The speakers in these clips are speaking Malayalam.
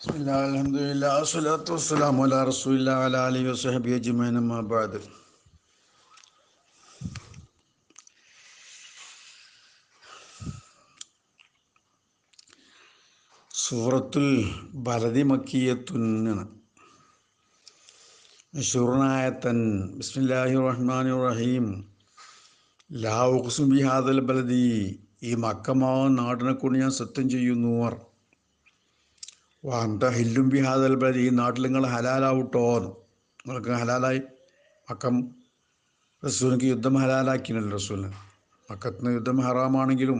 ബിസ്മില്ലാഹി അൽഹംദുലില്ലാഹി വസ്സലാത്തു വസ്സലാമു അലാ റസൂലില്ലാഹി വഅലാ ആലിഹി വസഹ്ബിഹി അജ്മഈൻ അമ്മാ ബഅദ്. സൂറത്തുൽ ബലദി മക്കിയ്യത്തുൻ ആണ്. മശൂറനായത്തൻ ബിസ്മില്ലാഹിർ റഹ്മാനിർ റഹീം. ലാ ഉഖ്സിമു ബിഹാദൽ ബലദി, ഈ മക്കമാവുന്ന നാടിനെ കൊണ്ട് ഞാൻ സത്യം ചെയ്യുന്നു. വാന്ത ഹില്ലും ബിഹാദൽ ബലദി, ഈ നാട്ടിൽ നിങ്ങൾ ഹലാലാവൂട്ടോ. നിങ്ങൾക്ക് ഹലാലായി. മക്കം റസൂലിക്ക് യുദ്ധം ഹലാലാക്കിനല്ലോ. റസൂലിന് മക്കത്തിന് യുദ്ധം ഹറാമാണെങ്കിലും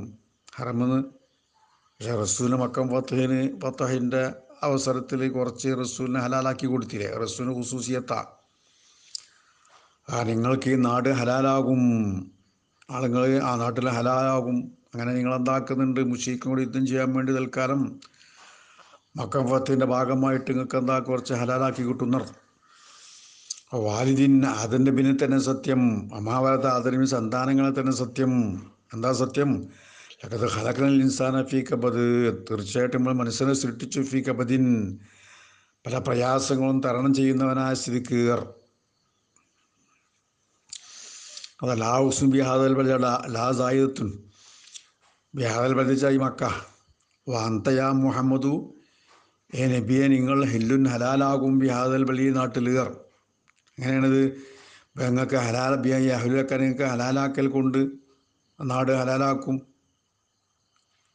ഹറമെന്ന്, പക്ഷെ റസൂലിന് മക്കം ഫത്തഹിൻ്റെ അവസരത്തിൽ കുറച്ച് റസൂലിനെ ഹലാലാക്കി കൊടുത്തില്ലേ. റസൂലിന് ഖുസൂസിയത്താ. നിങ്ങൾക്ക് ഈ നാട് ഹലാലാകും, ആളുകൾ ആ നാട്ടിൽ ഹലാലാകും. അങ്ങനെ നിങ്ങൾ എന്താക്കുന്നുണ്ട്? മുശ്രിക്കും കൂടി യുദ്ധം ചെയ്യാൻ വേണ്ടി തൽക്കാലം മക്കം ഫത്തഹിൻ്റെ ഭാഗമായിട്ട് നിങ്ങൾക്ക് എന്താ കുറച്ച് ഹലാലാക്കി കിട്ടുന്നർ. വാലിദിൻ, അതിൻ്റെ പിന്നെ തന്നെ സത്യം. അമാവരത, അതിന് സന്താനങ്ങളെ തന്നെ സത്യം. എന്താ സത്യം? ലഖദ് ഖലഖനൽ ഇൻസാന ഫീ കബദ്, തീർച്ചയായിട്ടും നമ്മൾ മനുഷ്യനെ സൃഷ്ടിച്ചു. ഫീ കബദിൻ, പല പ്രയാസങ്ങളും തരണം ചെയ്യുന്നവനായ സ്ഥിതിക്ക്. അതാ ലാ ഉഖ്സിമു ബിഹാദൽ ബലദി, ലാ സായിദത്തുൻ ബിഹാദൽ ബലദി ചായി മക്ക. വഅൻത യാ മുഹമ്മദു, ഏ നബിയെ നിങ്ങൾ ഹില്ലുൻ ഹലാലാകും. ബിഹാദൽ ബലദി, നാട്ടിൽ. എങ്ങനെയാണിത്? നിങ്ങൾക്ക് ഹലാൽ അഹ്ലുലൊക്കെ നിങ്ങൾക്ക് ഹലാലാക്കൽ കൊണ്ട് നാട് ഹലാലാക്കും.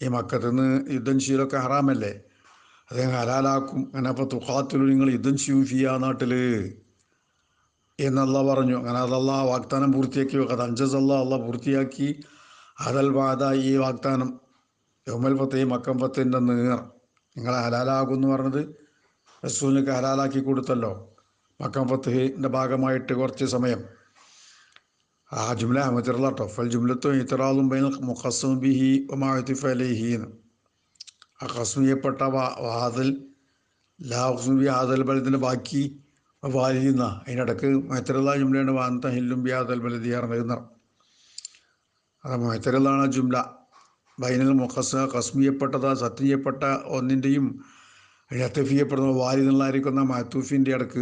ഈ മക്കത്ത് നിന്ന് യുദ്ധം ചെയ്യലൊക്കെ ഹറാമല്ലേ, അദ്ദേഹം ഹലാലാക്കും. അങ്ങനെ അപ്പോൾ തുഖാത്തിലു, നിങ്ങൾ യുദ്ധം ചെയ്യും ഫിയ, നാട്ടിൽ എന്നല്ല പറഞ്ഞു. അങ്ങനെ അതല്ല വാഗ്ദാനം പൂർത്തിയാക്കി. അത് അഞ്ചസല്ല, അല്ല പൂർത്തിയാക്കി. അതൽ വാദ, ഈ വാഗ്ദാനം യൗമൽ ഫത്തഹി, മക്കം ഫത്തഹിൻ്റെ നിങ്ങൾ ഹലാലാകും എന്ന് പറഞ്ഞത് റസൂലിനൊക്കെ ഹലാലാക്കി കൊടുത്തല്ലോ. മക്കം ഫത്തഹിൻ്റെ ഭാഗമായിട്ട് കുറച്ച് സമയം. ആ ജുംല അഹമ്മദിട്ടോ. ഫൽ ജുംലത്തോ ഇത്തറാദും ബൈനൽ മുഖസ്സം ബിഹി വമാ ഉതിഫ അലൈഹി. ആ ഖസ്മ് ചെയ്യപ്പെട്ട വാതിൽ ലാ ഉഖ്സിമു ബിഹാദൽ ബലദിൻ്റെ ബാക്കി വാലിദിന്ന, അതിനിടക്ക് മൊയ്ത്തറുള്ള ജുംലയാണ്. വാന്ത ഹില്ലും ബിഹാദൽ ബലദി അറിയുന്ന അത് മൊയ്ത്തറുള്ളതാണ് ജുംല. ബൈനൽ ഖസ്മ് ചെയ്യപ്പെട്ടത്, സത്യം ചെയ്യപ്പെട്ട ഒന്നിൻ്റെയും അത്തഫ് ചെയ്യപ്പെടുന്ന വാലിദിനുള്ളായിരിക്കുന്ന മഅത്തൂഫിൻ്റെ ഇടക്ക്.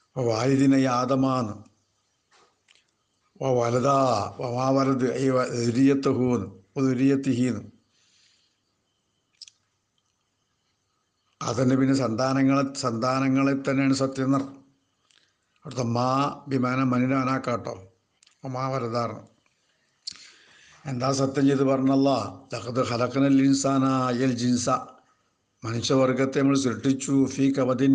അപ്പോൾ വാലിദിന ഈ ആദമാന്ന്, വലതാ വാ വലത് ഈ ദുരിയത്തഹൂന്ന് ദുരിയത്തിഹീന്ന്. അതിൻ്റെ പിന്നെ സന്താനങ്ങളെ തന്നെയാണ് സത്യം. അവിടുത്തെ മാ വിമാനം മനിനാനാക്കാട്ടോ. മാ വലതാറ് എന്താ സത്യം ചെയ്ത് പറഞ്ഞല്ല. ലഖദ് ഖലഖനൽ ഇൻസാന അയൽ ജിൻസ, മനുഷ്യവർഗത്തെ നമ്മൾ സൃഷ്ടിച്ചു. ഫീ കബദിൻ,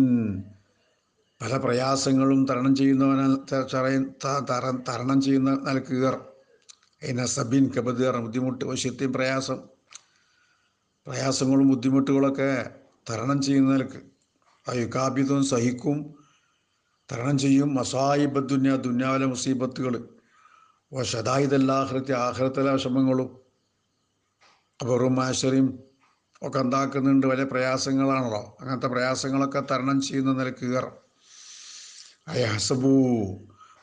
പല പ്രയാസങ്ങളും തരണം ചെയ്യുന്ന നിലക്ക്. നസബിൻ കബദ്, ബുദ്ധിമുട്ട്, വശത്യം, പ്രയാസങ്ങളും ബുദ്ധിമുട്ടുകളൊക്കെ തരണം ചെയ്യുന്ന നിലക്ക്. അയുക്കാബിതും, സഹിക്കും, തരണം ചെയ്യും. മസായിബ ദുന്യ, ദുന്യാവിലെ മുസീബത്തുകൾ. ഷദായിദല്ലാഹ്റത്തി, ആഖിറത്തിലെ വിഷമങ്ങളും അബറും ആശറിയും ഒക്കെ എന്താക്കുന്നുണ്ട്. വലിയ പ്രയാസങ്ങളാണല്ലോ. അങ്ങനത്തെ പ്രയാസങ്ങളൊക്കെ തരണം ചെയ്യുന്ന നിലക്ക്. അയഹസബു,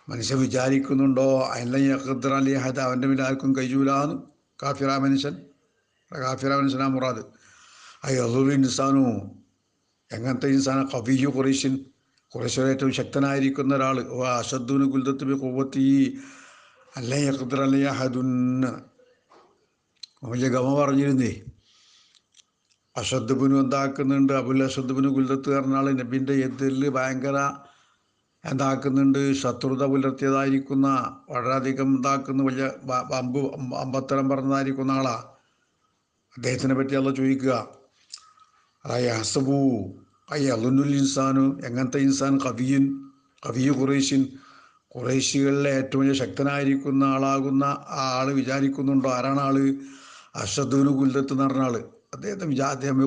മനുഷ്യൻ വിചാരിക്കുന്നുണ്ടോ അല്ലൻ യഖ്ദിറ അലൈഹി അഹദ, അവൻ്റെ മേൽ ആർക്കും കഴിയൂലാന്ന്. കാഫിറാ മനുഷ്യനാ മുറാദ്. അയ്യദുൽ ഇൻസാനു, എങ്ങനത്തെ ഇൻസാന? ഖവിയ്യു ഖുറൈശിൻ, ഖുറൈശിലെ ഏറ്റവും ശക്തനായിരിക്കുന്ന ഒരാൾ. അശദ്ദുന് കുൽദത്ത് ബി ഖുവ്വത്തി അല്ലൻ യഖ്ദിറ അലൈഹി അഹദുൻ. വലിയ ഗമ പറഞ്ഞിരുന്നേ. അഷദ്ബുന് എന്താക്കുന്നുണ്ട്? അബുൽ അഷദ്ബുന് കുൽദത്ത് പറഞ്ഞ ആൾ നബിൻ്റെ എതിരിൽ ഭയങ്കര എന്താക്കുന്നുണ്ട്? ശത്രുത പുലർത്തിയതായിരിക്കുന്ന, വളരെയധികം എന്താക്കുന്ന വലിയ അമ്പത്തരം പറഞ്ഞതായിരിക്കുന്ന ആളാ. അദ്ദേഹത്തിനെ പറ്റി അല്ല ചോദിക്കുക. ഹസബു അയ്യലുൽ ഇൻസാനു, എങ്ങനത്തെ ഇൻസാൻ? കവിയു ഖുറൈശികളിലെ ഏറ്റവും വലിയ ശക്തനായിരിക്കുന്ന ആളാകുന്ന ആ ആള് വിചാരിക്കുന്നുണ്ടോ? ആരാണ് ആള്? അഷദ്ദുന് കുൽദത്ത് എന്ന് പറഞ്ഞ ആള്. അദ്ദേഹം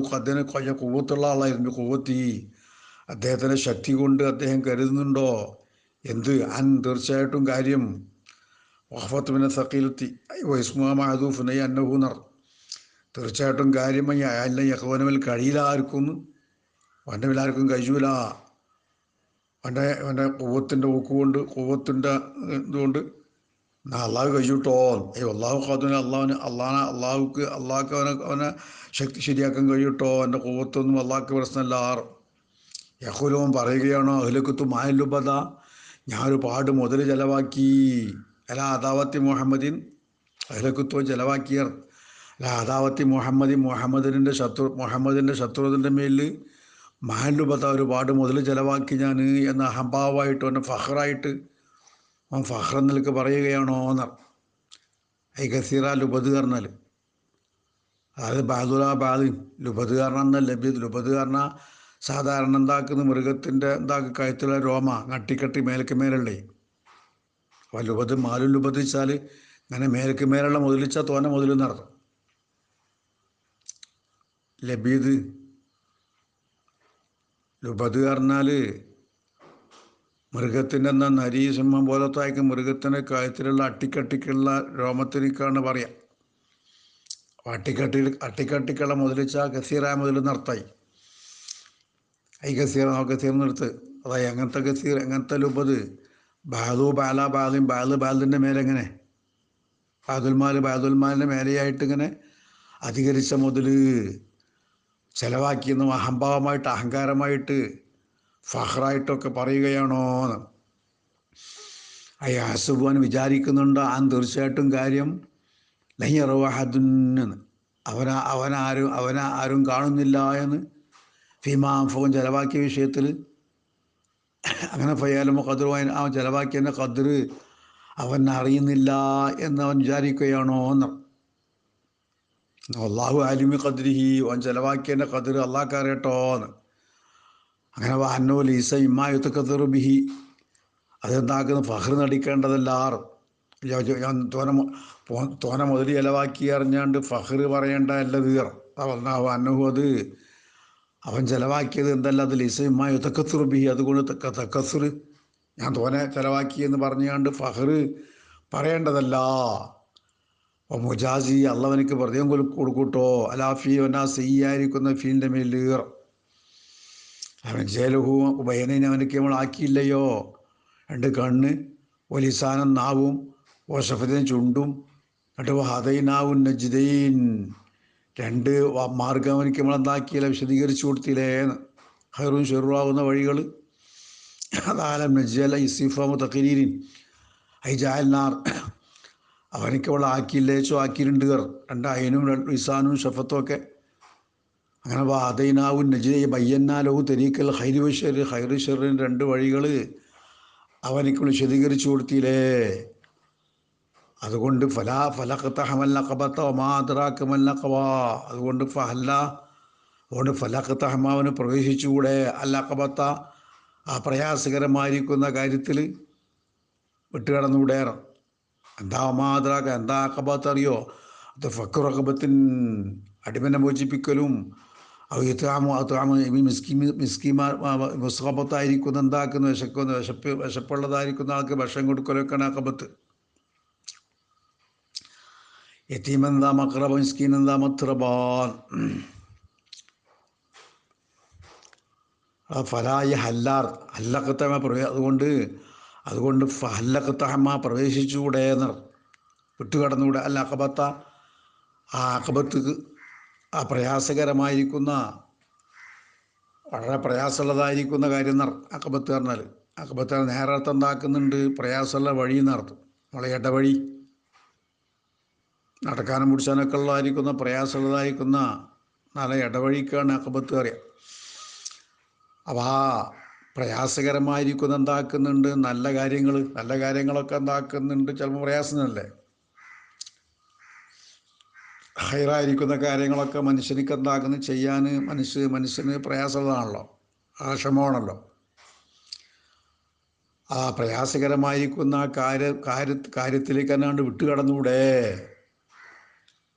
കൊയ്യ കൂവത്തുള്ള ആളായിരുന്നു. കൂവത്തി, അദ്ദേഹത്തിൻ്റെ ശക്തി കൊണ്ട് അദ്ദേഹം കരുതുന്നുണ്ടോ? എന്ത്? തീർച്ചയായിട്ടും കാര്യം. വഖഫത്ത് മിന സഖീലത്തി വൈസ്മുഹ മഅദൂഫുൻ അന്നഹു, തീർച്ചയായിട്ടും കാര്യം അല്ല യഖ്വനമൽ കഴിയില്ല ആർക്കും, അവൻ്റെ മേൽ ആർക്കും കഴിയൂല. അവൻ്റെ കൂവത്തിൻ്റെ ഊക്കുകൊണ്ട്, കൂവത്തിൻ്റെ ഇതുകൊണ്ട് അള്ളാഹു കഴിച്ചിട്ടോ അള്ളാഹു ഖാദിന് അള്ളാഹ്ക്ക് അവനെ ശക്തി ശരിയാക്കാൻ കഴിയിട്ടോ. എൻ്റെ കൂവത്തൊന്നും അള്ളാഹ്ക്ക് പ്രശ്നമല്ല. യഹുലവും പറയുകയാണോ അഹ്ലക്കുത്തു മായലുബദ, ഞാനൊരുപാട് മുതൽ ചെലവാക്കി. അല്ല അദാവത്തി മുഹമ്മദിൻ, അഹ്ലക്കുത്വം ചെലവാക്കിയർ അല്ല അദാവത്തി മുഹമ്മദിൻ്റെ ശത്രുവിൻ്റെ മേലിൽ മായലുബദ ഒരുപാട് മുതൽ ചെലവാക്കി ഞാൻ എന്ന അഹംഭാവമായിട്ട് അവൻ്റെ ഫഹ്റായിട്ട് അവൻ ഫഹ്റ നിലക്ക് പറയുകയാണോ എന്നർ. ഐ കസീറ ലുബത് പറഞ്ഞാൽ അതായത് ബാദുല ലുബത് കാരണം എന്നല്ല. ലുബത് കാരണം സാധാരണ എന്താക്കുന്ന മൃഗത്തിൻ്റെ കഴുത്തുള്ള രോമ നട്ടിക്കട്ടി മേലക്ക് മേലുള്ളേ. അപ്പോൾ ലുബത് മാലും ലുബതിച്ചാൽ ഇങ്ങനെ മേലക്ക് മേലുള്ള മുതലിച്ചാൽ തോനെ മുതൽ നടത്തും. ലബീദ് ലുബത് പറഞ്ഞാൽ മൃഗത്തിൻ്റെ എന്താ നരി സിംഹം പോലത്തെ ആയിരിക്കും മൃഗത്തിൻ്റെ കഴുത്തിലുള്ള അട്ടിക്കട്ടിക്കുള്ള രോമത്തിനേക്കാണ് പറയാം. അട്ടിക്കട്ടിക്കുള്ള മുതലിച്ചാൽ ഗസീറായ മുതൽ നടത്തായി. ഐ ഗസീർ നിർത്ത്. അതായത് എങ്ങനത്തെ ഗസീർ, എങ്ങനത്തെ ലുബത് ബാലിൻ്റെ മേലെങ്ങനെ ബാദുൽമാലിൻ്റെ മേലെയായിട്ട് ഇങ്ങനെ അധികരിച്ച മുതൽ ചെലവാക്കിയെന്നും അഹംഭാവമായിട്ട് അഹങ്കാരമായിട്ട് ഫഹ്റായിട്ടൊക്കെ പറയുകയാണോ എന്ന്. അയാസുബാൻ വിചാരിക്കുന്നുണ്ട് ആൻ തീർച്ചയായിട്ടും കാര്യം ലഹ്യറവാഹദുന്ന് അവനാരും കാണുന്നില്ല എന്ന് ഫീമാഫവും ചെലവാക്കിയ വിഷയത്തിൽ. അങ്ങനെ ഫയാലും ഖദറുവാൻ അവൻ ചെലവാക്കിയതിൻ്റെ ഖദർ അവൻ അറിയുന്നില്ല എന്ന് അവൻ വിചാരിക്കുകയാണോ എന്ന്. അള്ളാഹു ആലിമി ഖദ്രിഹി, അവൻ ചെലവാക്കിയതിൻ്റെ ഖദർ അള്ളാഹ്ക്ക് അറിയട്ടോ എന്ന്. അങ്ങനെ അന്നോ ലീസ ഇമ്മായുത്ത് ഖദറു ബിഹി, അതെന്താക്കുന്നു ഫഹ്ർ നടിക്കേണ്ടതല്ലാറ്. ഞാൻ തോന മുതൽ ചെലവാക്കി അറിഞ്ഞാണ്ട് ഫഹ്ർ പറയേണ്ട അല്ല തീർ അന്നഹു, അത് അവൻ ചെലവാക്കിയത് എന്തല്ല അത് ലിസയുമായി തക്കസുർ ബി, അതുകൊണ്ട് തക്കസുർ ഞാൻ തോനെ ചെലവാക്കിയെന്ന് പറഞ്ഞുകൊണ്ട് ഫഹ്ർ പറയേണ്ടതല്ല. അപ്പോൾ മുജാസി അള്ളവനക്ക് പ്രത്യേകം കൊടുക്കൂട്ടോ അലാഫി വനാ സെയ്യായിരിക്കുന്ന ഫീലിൻ്റെ മേലീർ അവൻ ജേലഹു ബയനെ അവനക്ക് നമ്മൾ ആക്കിയില്ലയോ. 2 കണ്ണ്, ഒലിസാനം നാവും, ഓഷഫത്തിന് ചുണ്ടും, എന്നിട്ട് ഹദൈനാവും നജ്ദൈൻ 2 മാർഗം അവനിക്ക് നമ്മളെന്താക്കിയില്ല വിശദീകരിച്ചു കൊടുത്തില്ലേന്ന്. ഹൈറും ഷെറുവാകുന്ന വഴികൾ അതാലം നജ്ജല ഇസിഫാമു തഖരീരിൻ ഐജാൽനാർ അവനിക്ക് അവൾ ആക്കിയില്ലേച്ചോ ആക്കിയിട്ടുണ്ട്. 2 അയനും 2 ഇസാനും ഷഫത്തും ഒക്കെ. അങ്ങനെ ഹദൈനാവും നജ്ദൈ ബയ്യന്നാലഹു തരീക്കൽ ഹൈരി വഷർ, ഹൈറ് ഷെറിന് 2 വഴികൾ അവനിക്ക് വിശദീകരിച്ചു കൊടുത്തില്ലേ. അതുകൊണ്ട് അതുകൊണ്ട് ഫലഖത്തഹമാവന് പ്രവേശിച്ചുകൂടെ അല്ലഖബത്ത, ആ പ്രയാസകരമായിരിക്കുന്ന കാര്യത്തിൽ വിട്ടുകിടന്നുകൂടെ. എന്താ മാദ്രാക്ക, എന്താ അഖബത്ത് അറിയോ? അത് ഫക്കുറഖബത്തിൻ അടിമനെ മോചിപ്പിക്കലും, മുസ്ഖബത്തായിരിക്കുന്ന എന്താക്കുന്ന വിശപ്പുള്ളതായിരിക്കുന്ന ആൾക്ക് ഭക്ഷണം കൊടുക്കലൊക്കെയാണ് അഖബത്ത്. യതീമെന്താ മക്രബ, മിസ്കീനെന്താ മത്രബാൻ. ഫലായി ഹല്ലാർ ഹല്ലഖത്തഹ അതുകൊണ്ട് ഹല്ലഖത്തഹമ പ്രവേശിച്ചുകൂടെ എന്നർ വിട്ടുകടന്നുകൂടെ. അല്ല അഖബത്ത, ആ അഖബത്ത് ആ പ്രയാസകരമായിരിക്കുന്ന വളരെ പ്രയാസമുള്ളതായിരിക്കുന്ന കാര്യം എന്നർ അഖബത്ത് പറഞ്ഞാൽ. അഖബത്ത് നേരത്തെ എന്താക്കുന്നുണ്ട് പ്രയാസമുള്ള വഴി എന്നർത്ഥം. നമ്മളെ ഇടവഴി നടക്കാനും പിടിച്ചാനൊക്കെ ഉള്ളതായിരിക്കുന്ന പ്രയാസമുള്ളതായിരിക്കുന്ന നല്ല ഇടവഴിക്കാണ് അഖബത്ത് അറിയാം. അപ്പോൾ ആ പ്രയാസകരമായിരിക്കുന്ന എന്താക്കുന്നുണ്ട് നല്ല കാര്യങ്ങളൊക്കെ എന്താക്കുന്നുണ്ട് ചിലപ്പോൾ പ്രയാസമല്ലേ. ഹൈറായിരിക്കുന്ന കാര്യങ്ങളൊക്കെ മനുഷ്യനിക്ക് എന്താക്കുന്നു ചെയ്യാൻ മനുഷ്യന് പ്രയാസമുള്ളതാണല്ലോ, ആശമമാണല്ലോ. ആ പ്രയാസകരമായിരിക്കുന്ന കാര്യത്തിലേക്ക് എന്നാണ്ട് വിട്ടുകടന്നുകൂടെ.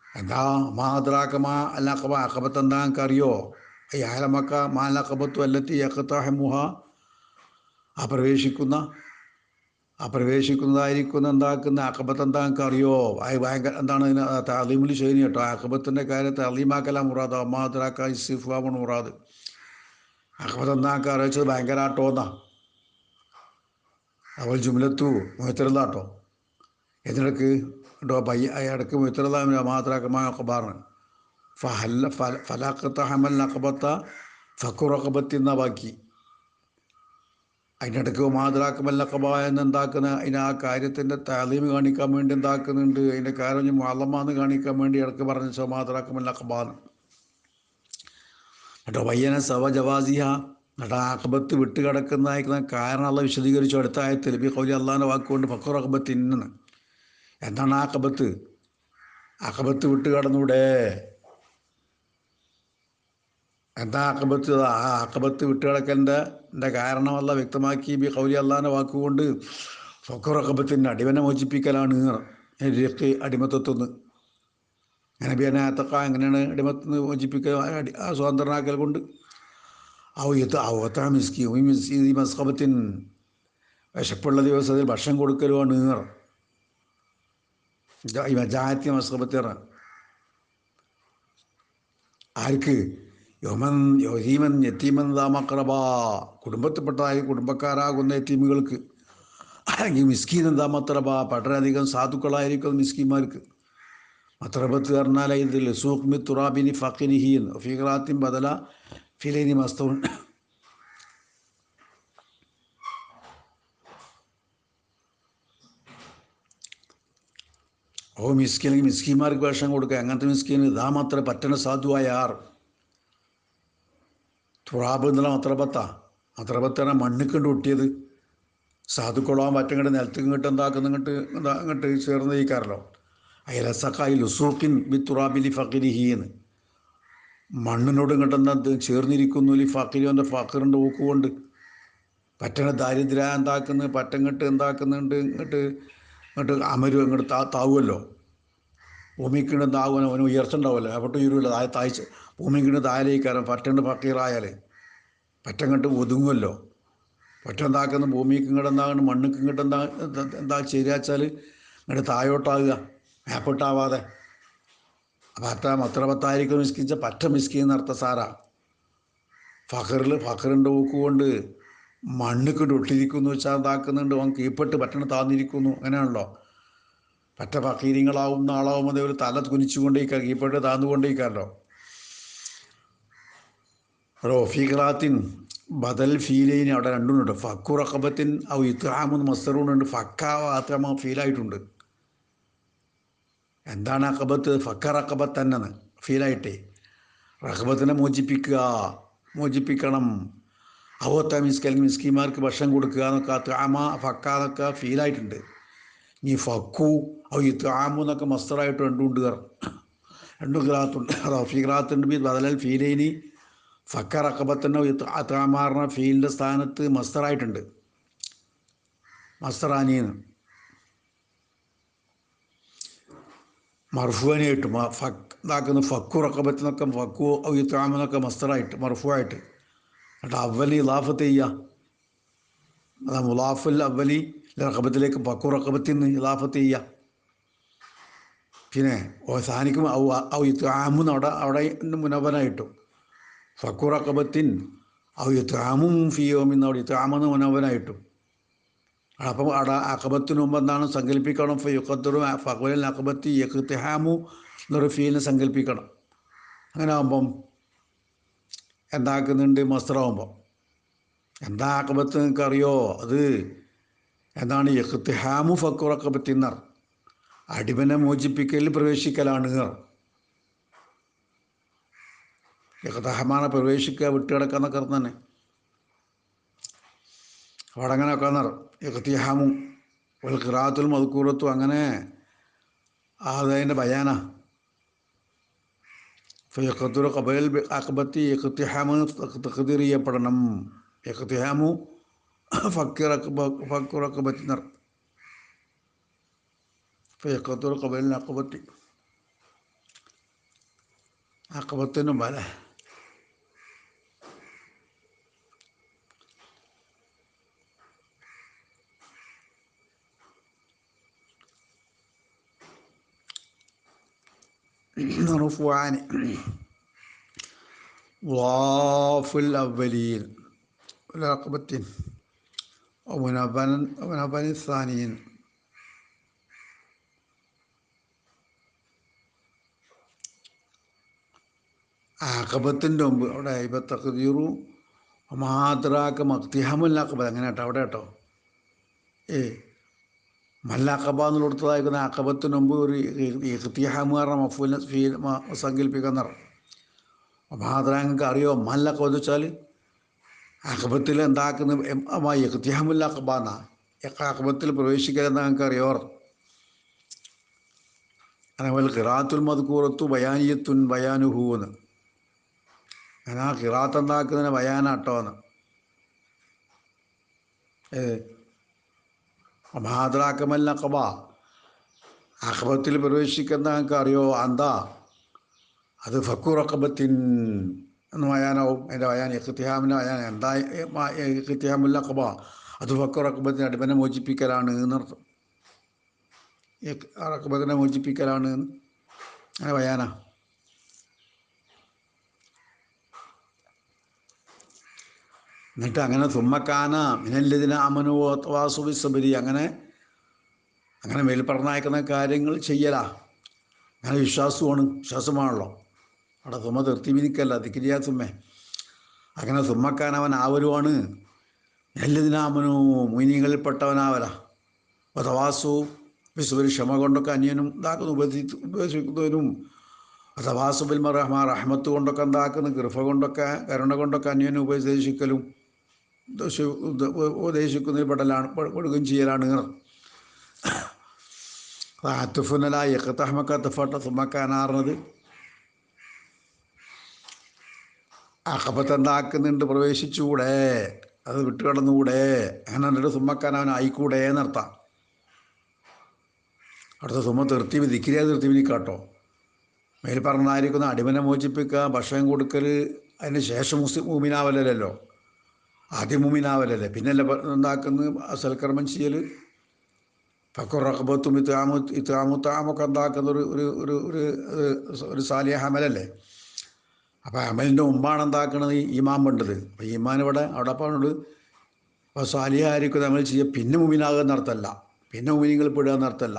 എന്താ മാദ്രാക്കമാ അല്ലഖബ, അഖബത്ത് എന്താ എനിക്കറിയോ? ഈ ആലമക്ക മാലഖബത്തു അല്ലത്തി യഖ്തഹമുഹ, ആ പ്രവേശിക്കുന്നതായിരിക്കുന്ന എന്താക്കുന്ന അഖബത്ത് എന്താ എനിക്കറിയോ? ഭയങ്കര എന്താണ് തഅലീമുൽ ശൈനി കേട്ടോ. അഖബത്തിൻ്റെ കാര്യത്തെ അലീമാക്കല മുറാദ്, മാദ്രാക്ക ഇസ്തിഫാമാണ് മുറാദ്. അഖബത്ത് എന്താ എനിക്ക് അറിയിച്ചത് ഭയങ്കര ആട്ടോ എന്നാ. അവൾ ജുംലത്തു മുഹത്തറില്ലാട്ടോ. എന്നിടക്ക് കേട്ടോ ഇടക്ക് മിത്രതാമിന് മാത്രമാക്കമായ അഖബാറാണ് ഫലാഖത്ത ഹമൽ അഖബത്ത ഫക്കുറഖബത്തി എന്ന ബാക്കി. അതിനിടയ്ക്ക് മാതൃാക്കമൽ അഖബ എന്നെന്താക്കുന്ന അതിന് ആ കാര്യത്തിൻ്റെ താലീം കാണിക്കാൻ വേണ്ടി എന്താക്കുന്നുണ്ട്, അതിൻ്റെ കാര്യം മുഅല്ലമാന്ന് കാണിക്കാൻ വേണ്ടി ഇടയ്ക്ക് പറഞ്ഞ മാതൃാക്കമൽ അഖബാന്ന് കേട്ടോ. വയ്യന സവ ജവാസിഹ എന്നിട്ട് ആഖബത്ത് വിട്ട് കിടക്കുന്നതായിരിക്കുന്ന കാരണമുള്ള വിശദീകരിച്ചു അടുത്ത ആയത്തിൽ ബി ഖൗലി അള്ളാഹിൻ്റെ വാക്കുകൊണ്ട് ഫക്കുർ അഖബത്ത് ഇന്ന്. എന്താണ് ആഖബത്ത്? ആഖബത്ത് വിട്ട് കടന്നൂടെ? എന്താ ആഖബത്ത്? ആ ആഖബത്ത് വിട്ട് കിടക്കലിൻ്റെ കാരണമല്ല വ്യക്തമാക്കി ബി ഖൗലി അള്ളാഹിൻ്റെ വാക്കുകൊണ്ട് ഫക്കുർ അഖബത്തിൻ്റെ അടിമനെ മോചിപ്പിക്കലാണ് അടിമത്വത്തുനിന്ന്. അങ്ങനെ ബിയനെ അത്തക്ക എങ്ങനെയാണ് അടിമത്തുനിന്ന് മോചിപ്പിക്കുക? ആ സ്വതന്ത്രനാക്കൽ കൊണ്ട്. ഔത്ത മിസ്കി ഈ മസ്കബത്തിൻ വിശപ്പുള്ള ദിവസത്തിൽ ഭക്ഷണം കൊടുക്കലുമാണ് ജാത്തി മസ്കബത്തിറ. ആർക്ക്? യമൻ യത്തീമൻ ദാമക്രബ കുടുംബത്തിൽപ്പെട്ടതായ കുടുംബക്കാരാകുന്ന യത്തീമുകൾക്ക്. അല്ലെങ്കിൽ മിസ്കീൻ ദാമത്രബ വളരെയധികം സാധുക്കളായിരിക്കും മിസ്കീന്മാർക്ക്. മത്രബത്ത് പറഞ്ഞാൽ ഇതിൽ സൂഖ്മി തുറാബിനി ഫഖിനിഹീൻ ഫിഖറാത്തിൻ ബദല ഫിലൈനി മസ്തൂൻ. മിസ്കീൻ അല്ലെങ്കിൽ മിസ്കീന്മാർക്ക് ഭക്ഷണം കൊടുക്കുക. അങ്ങനത്തെ മിസ്കീൻ ദാമത്ര പറ്റണ സാധുവായ ആർ. തുറാബ് എന്നുള്ള മത്രബത്താണ് മണ്ണിക്കണ്ട് ഒട്ടിയത്. സാധുക്കളാൻ പറ്റങ്ങട്ട് നിലത്ത് ഇങ്ങോട്ട് ഇങ്ങോട്ട് ചേർന്ന് ഇരിക്കാറല്ലോ. അയലസക്കായി ലുസൂഖിൻ ബി തുറാബിലി ഫഖിരിഹീന്ന് മണ്ണിനോട് ഇങ്ങോട്ടെന്താ ചേർന്നിരിക്കുന്നു. ലി ഫഖിരിൻ്റെ ഫഖറിൻ്റെ ഊക്കുകൊണ്ട് പറ്റണ ദാരിദ്ര്യ എന്താക്കുന്നത് പറ്റങ്ങട്ട് എന്താക്കുന്നുണ്ട് ഇങ്ങോട്ട് അമരും ഇങ്ങോട്ട് താവുമല്ലോ. ഭൂമിക്കിണ്ട് താവുക അവന് ഉയർച്ച ഉണ്ടാവുമല്ലോ. എപ്പോട്ട് ഉയരുമല്ലോ. താഴ്ച ഭൂമിക്കിണ്ട് താഴേക്കാരം പറ്റണ്ട് ഫക്കീറായാൽ പറ്റങ്ങട്ട് ഒതുങ്ങുമല്ലോ. പറ്റെന്താക്കുന്ന ഭൂമിക്ക് ഇങ്ങോട്ട് എന്താകുന്നു മണ്ണിക്ക് ഇങ്ങോട്ട് എന്താ ശരിയാച്ചാൽ ഇങ്ങോട്ട് താഴോട്ടാകുക മേപ്പോട്ടാവാതെ. മത്രപത്തായിരിക്കും മിസ്കിച്ച പറ്റ മിസ്കിന്ന് അർത്ഥ സാറാ. ഫഖറിൻ്റെ ഊക്കുകൊണ്ട് മണ്ണിക്കിട്ട് ഒട്ടിരിക്കുന്നു വെച്ചാൽ എന്താക്കുന്നുണ്ട് അവൻ കീപ്പെട്ട് പറ്റണ താന്നിരിക്കുന്നു. അങ്ങനെയാണല്ലോ. പറ്റ ഫക്കീരിങ്ങളാവുന്ന ആളാവുമ്പോൾ ഒരു തല കുനിച്ചുകൊണ്ടേക്കാർ കീപ്പെട്ട് താന്നുകൊണ്ടേക്കാരല്ലോ. ഫീഖറാത്തിൻ ബദൽ ഫീലൈന് അവിടെ രണ്ടുമുണ്ട്. ഫക്കു റഖബത്തിൻ ഔ ഇത്ഹാമുൻ മസ്തറൂണുണ്ട്. ഫക്ക ആത്തമ ഫീലായിട്ടുണ്ട്. എന്താണ് അഖബത്ത്? ഫക്ക റഖബത്ത് തന്നെ ഫീലായിട്ടേ. റഖബത്തിനെ മോചിപ്പിക്കണം. അവത്ത അല്ലെങ്കിൽ മിസ്കിമാർക്ക് ഭക്ഷണം കൊടുക്കുക എന്നൊക്കെ താമ ഫക്ക എന്നൊക്കെ ഫീലായിട്ടുണ്ട്. നീ ഫക്കു ഔ ഇത്ഹാമു എന്നൊക്കെ മസ്തറായിട്ട് രണ്ടുണ്ട്. രണ്ടു ഖിറാത്തുണ്ട്. ഫീഖറാത്തുണ്ട് ബി ബദലൽ ഫീലൈനി. ഫക്ക റഖബത്തിൻ്റെ അത്താമാറിന ഫീലിൻ്റെ സ്ഥാനത്ത് മസ്തറായിട്ടുണ്ട്. മസ്തറാനിന്ന് മർഫുവിനായിട്ട് ഇതാക്കുന്ന ഫക്കു റഖബത്തിനൊക്കെ ഫക്കു ഔത്താമെന്നൊക്കെ മസ്തറായിട്ട് മർഫുവായിട്ട്. എന്നിട്ട് അവലി ഇലാഫത്ത് ചെയ്യുക. അതാ മുലാഫുൽ അവലി റഖബത്തിലേക്ക് ഫക്കു റഖബത്തിന്ന് ഇലാഫത്ത് ചെയ്യുക. പിന്നെ സാനിക്കും ഔത്താമെന്ന് അവിടെ മുനവനായിട്ടു ഫക്കു റഖബത്തിൻ ഔത്താമും ഫിയോമിന്ന് അവിടെ ഇത്താമെന്ന് മുനവനായിട്ടു. അപ്പം അവിടെ അഖബത്തിന് മുമ്പ് എന്താണ് സങ്കല്പിക്കണം? ഫയുഖദ്ദറു ഫഖുൽ അഖബത്തി ഇഖ്തിഹാമു എന്നൊരു ഫീലിനെ സങ്കല്പിക്കണം. അങ്ങനെ ആകുമ്പം എന്താക്കുന്നുണ്ട്? മസ്തറാവുമ്പം എന്താ അഖബത്ത് നിങ്ങൾക്ക് അറിയോ? അത് എന്താണ്? ഇഖ്തിഹാമു ഫഖുർ അഖബത്തി എന്നർ അടിമനെ മോചിപ്പിക്കലിൽ പ്രവേശിക്കലാണ്. ഇഖ്തിഹാമാണ് പ്രവേശിക്കുക വിട്ടുകിടക്കുക എന്നൊക്കെ അർത്ഥം തന്നെ. അവിടെ അങ്ങനെ ഒക്കെ ഇഖ്തിഹാമു ഒരു ഖിറാത്തുൽ മദ്കൂറത്തു അങ്ങനെ അതതിൻ്റെ ബയാന. ഫയഖത്തുൽ ഖബൽ അഖബത്തി ഇഖ്തിഹാമു തഖ്ദീർ ചെയ്യപ്പെടണം. ഇഖ്തിഹാമു ഫക്കുർ അഖബത്തി നർ ഫയഖത്തുൽ ഖബൽ അഖബത്തി അഖബത്തിനും പല مرفوعان ضاف الأولين والعقبة ومنبن الثانيين അഖബത്തിൻ്റെ മുമ്പ് അവിടെ ഇപ്പം തഖ്ദീറു മാദ്രാക്ക് മക്തിഹമുൽ അഖബ അങ്ങനെ കേട്ടോ അവിടെ കേട്ടോ. മല്ലഖബ എന്ന് കൊടുത്തതായിരിക്കുന്ന അഖബത്തിന് മുമ്പ് ഒരു ഇഖ്തിഹാമ് പറഞ്ഞ മഫൂൽ സങ്കല്പിക്കുന്ന മാദ്രാങ്ങൾക്ക് അറിയോ മല്ലഖബ എന്ന് വെച്ചാൽ അഖബത്തിൽ എന്താക്കുന്ന ഇഖ്തിഹാമുൽ അഖബ എന്നാ അഖബത്തിൽ പ്രവേശിക്കലെന്ന് ഞങ്ങൾക്ക് അറിയോർ. അതേപോലെ ഖിറാത്തുൽ മദ്കൂറത്തു ബയാനിയത്തുൻ ബയാനുഹു എന്ന് അങ്ങനെ ആ ഖിറാത്ത് എന്താക്കുന്നതിന് ബയാനാട്ടോ എന്ന്. മാദ്രാക്കമൽ അഖബ അഖബത്തിൽ പ്രവേശിക്കുന്ന ഞങ്ങൾക്ക് അറിയോ എന്താ അത് ഫക്കു അഖബത്തിൻ എന്ന് ബയാനാവും. അതിൻ്റെ ബയാൻ ഇഖ്തിഹാമിൻ്റെ ബയാൻ എന്താ ഇഖ്തിഹാമുൽ അഖബ അത് ഫക്കു അഖബത്തിന് അടിമനെ മോചിപ്പിക്കലാണ് എന്നർത്ഥം. അഖബത്തിനെ മോചിപ്പിക്കലാണ് അങ്ങനെ ബയാനാ. എന്നിട്ട് അങ്ങനെ സുമ്മക്കാന മിനല്ലദിന അമനു തവാസുബി സബരി അങ്ങനെ മേൽ പറഞ്ഞയക്കുന്ന കാര്യങ്ങൾ ചെയ്യലാ. അങ്ങനെ വിശ്വാസമാണല്ലോ അവിടെ സുമ തീർത്തിവിനിക്കല്ല ദിക്രിയാ സുമ്മേ. അങ്ങനെ സുമ്മക്കാൻ അവൻ ആവരുവാണ് മിനല്ലദിന അമനു മുഅ്മിനീങ്ങളിൽപ്പെട്ടവനാവല. തവാസു വിസുബരി ക്ഷമ കൊണ്ടൊക്കെ അന്യനും ഇതാക്കുന്നു ഉപദേശിക്കുന്നവനും. തവാസുബിൽ റഹ്മത്ത് കൊണ്ടൊക്കെ എന്താക്കുന്നു കൃപ കൊണ്ടൊക്കെ കരുണ കൊണ്ടൊക്കെ അന്യനും ഉപദേശിക്കലും ഉപദേശിക്കുന്നതിൽ പെടുകയും ചെയ്യലാണ്. അത്തുഫുനല യഖ്തഹമക്ക തഫട്ട സുമ്മക്കാനാറുന്നത് അഖബത്ത് എന്താക്കുന്നുണ്ട് പ്രവേശിച്ചുകൂടെ അത് വിട്ടുകിടന്നുകൂടെ അങ്ങനെ എന്നിട്ട് സുമ്മക്കാൻ അവൻ ആയിക്കൂടെ എന്നർത്ഥം. അടുത്ത സുമ തീർത്തി ദിക്രിയ തീർത്തിവിനിക്കാട്ടോ. മേൽ പറഞ്ഞായിരിക്കുന്ന അടിമനെ മോചിപ്പിക്കുക ഭക്ഷണം കൊടുക്കൽ അതിന് ശേഷം മുഅ്മിനാവലല്ലോ ആദ്യം മുഅ്മിനാവലല്ലേ പിന്നല്ലേ എന്താക്കുന്നത് സൽക്കർമ്മം ചെയ്യൽ. ഫക്കുർ റഖബത്തും ഇത്ആമുത്താമൊക്കെ എന്താക്കുന്ന ഒരു സാലിഹ അമലല്ലേ. അപ്പോൾ അമലിൻ്റെ മുമ്പാണ് എന്താക്കണത് ഈമാൻ വേണ്ടത്. അപ്പോൾ ഈമാൻ അവിടെ പറഞ്ഞത് അപ്പോൾ സാലിഹായിരിക്കും അമൽ ചെയ്യുക പിന്നെ മുഅ്മിനാകുക എന്നർത്ഥമല്ല, പിന്നെ മുഅ്മിനീങ്ങൾ പെടുക എന്നർത്ഥമല്ല.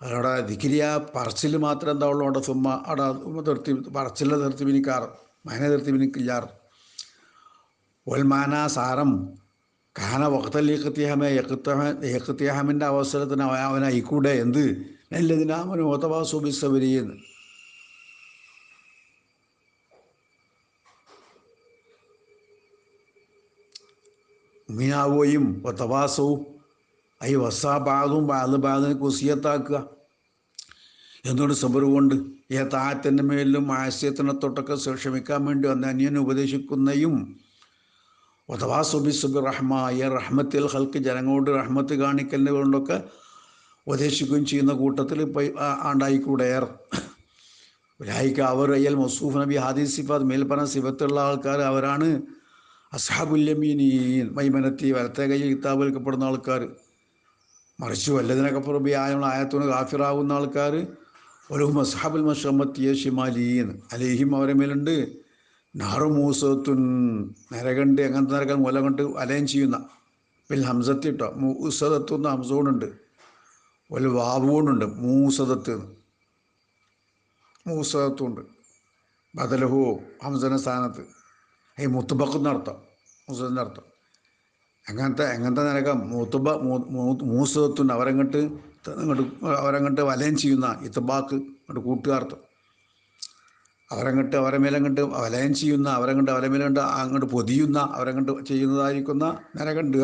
അവിടെ ദിക്രിയ പറച്ചിൽ മാത്രം എന്താ ഉള്ളൂ. അവിടെ സുമ്മ അവിടെ തീർത്തി പറച്ചിലെ തീർത്തി പിനിക്കാറ് മന തീർത്തി പിനിക്കില്ലാറ്. ഒൽമാന സാരം കാന വഖ്തൽ ഇഖ്തിഹാമിൻ്റെ അവസരത്തിന് അവനായിക്കൂടെ എന്ത് നല്ലതിനാമനു ഒതവാസുബി സബരി എന്ന്. മുഅ്മിനാവുകയും ഒതവാസവും ഐ വസാ ബാദും ബാദിനെ കുസിയത്താക്കുക എന്നോട് സബർ കൊണ്ട് ഈ താഴത്തിൻ്റെ മേലിലും ആശയത്തിനെ തൊട്ടൊക്കെ ക്ഷമിക്കാൻ വേണ്ടി വന്ന അന്യനെ ഉപദേശിക്കുന്നയും ഒതവാസുബി സുബി റഹ്മ ഈ റഹ്മത്തിൽ ഹൽക്ക് ജനങ്ങളോട് റഹ്മത്ത് കാണിക്കലിനെ കൊണ്ടൊക്കെ ഉപദേശിക്കുകയും ചെയ്യുന്ന കൂട്ടത്തിൽ ആണ്ടായിക്കൂടെ. ഒരായിക്ക് അവർ അയ്യൽ മസൂഫ് നബി ഹാദിസ് സിഫാത്ത് മേൽപ്പറഞ്ഞ സിഫത്തുള്ള ആൾക്കാർ അവരാണ് അസ്ഹാബുൽ യമീൻ മൈമനത്തി വലത്തെ കയ്യിൽ കിതാബ് വിൽക്കപ്പെടുന്ന ആൾക്കാർ. മറിച്ചു വല്ലതിനൊക്കെ പുറബി ആയത്തുന് കാഫിറാവുന്ന ആൾക്കാർ ഒരു മസ്ഹാബുൽ മഷമ്മത്തിയ ഷിമാലീൻ അലേഹിം അവരെ മേലുണ്ട് നാറു മൂസത്തുൻ നരകണ്ട് അങ്ങനത്തെ നരകം മുല കൊണ്ട് വലയം ചെയ്യുന്ന പിന്നെ ഹംസത്തിട്ടോ മൂസദത്തുന്ന ഹംസോണുണ്ട് ഒരു വാവുകൊണ്ടുണ്ട് മൂസദത്തുണ്ട് ബദലഹു ഹംസന സ്ഥാനത്ത് ഈ മുത്തുബക്കുന്ന അർത്ഥം മൂസത്തിൻ്റെ അർത്ഥം എങ്ങനത്തെ നരകം മൂസത്തുണ്ട് അവരങ്ങോട്ട് വലയം ചെയ്യുന്ന ഇത്തബാക്ക് അങ്ങോട്ട് കൂട്ടുകാർത്തം അവരെ മേലങ്ങോട്ട് വലയം ചെയ്യുന്ന അവരെ മേലങ്ങോട്ട് അങ്ങോട്ട് പൊതിയുന്ന അവരങ്ങോട്ട് ചെയ്യുന്നതായിരിക്കുന്ന നരകണ്ട്.